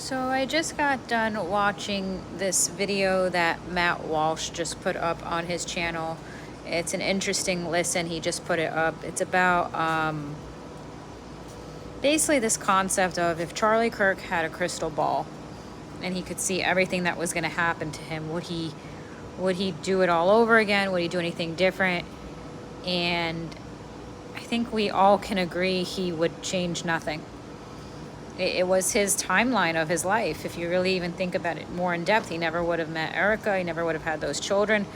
So I just got done watching this video that Matt Walsh just put up on his channel. It's an interesting listen. He just put it up. It's about basically this concept of if Charlie Kirk had a crystal ball and he could see everything that was going to happen to him, would he do it all over again? Would he do anything different? And I think we all can agree he would change nothing. It was his timeline of his life. If you really even think about it more in depth, he never would have met Erica. He never would have had those children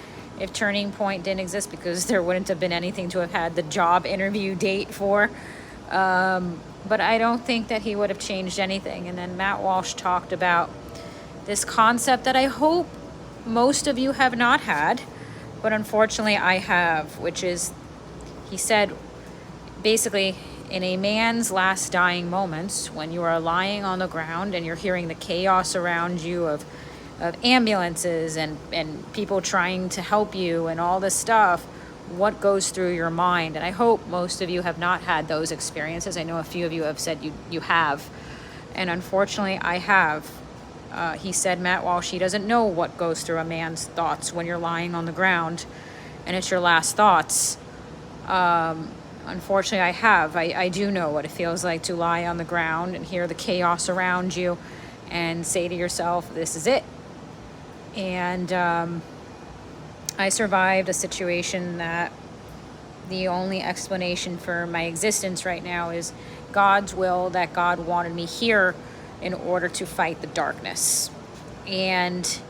if Turning Point didn't exist, because there wouldn't have been anything to have had the job interview date for. But I don't think that he would have changed anything. And then Matt Walsh talked about this concept that I hope most of you have not had, but unfortunately I have, which is, he said, basically, in a man's last dying moments, when you are lying on the ground and you're hearing the chaos around you of ambulances and people trying to help you and all this stuff, what goes through your mind? And I hope most of you have not had those experiences. I know a few of you have said you have. And unfortunately, I have. He said, Matt Walsh, he doesn't know what goes through a man's thoughts when you're lying on the ground and it's your last thoughts. Unfortunately, I have. I do know what it feels like to lie on the ground and hear the chaos around you and say to yourself, this is it. And I survived a situation that the only explanation for my existence right now is God's will, that God wanted me here in order to fight the darkness. And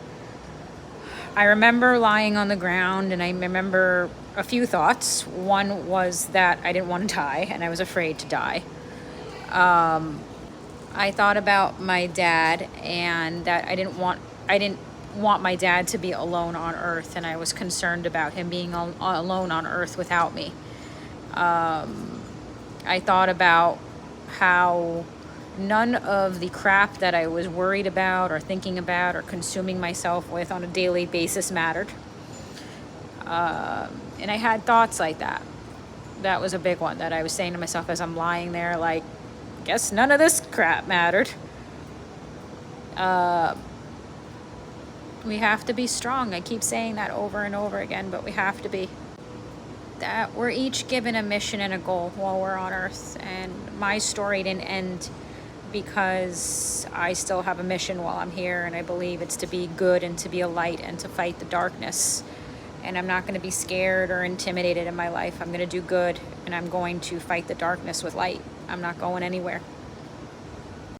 I remember lying on the ground, and I remember a few thoughts. One was that I didn't want to die, and I was afraid to die. I thought about my dad, and that I didn't want my dad to be alone on Earth, and I was concerned about him being alone on Earth without me. I thought about how none of the crap that I was worried about or thinking about or consuming myself with on a daily basis mattered. And I had thoughts like that. That was a big one that I was saying to myself as I'm lying there, like, guess none of this crap mattered. We have to be strong. I keep saying that over and over again, but we have to be. That we're each given a mission and a goal while we're on Earth. And my story didn't end because I still have a mission while I'm here, and I believe it's to be good and to be a light and to fight the darkness. And I'm not going to be scared or intimidated in my life. I'm going to do good, and I'm going to fight the darkness with light. I'm not going anywhere.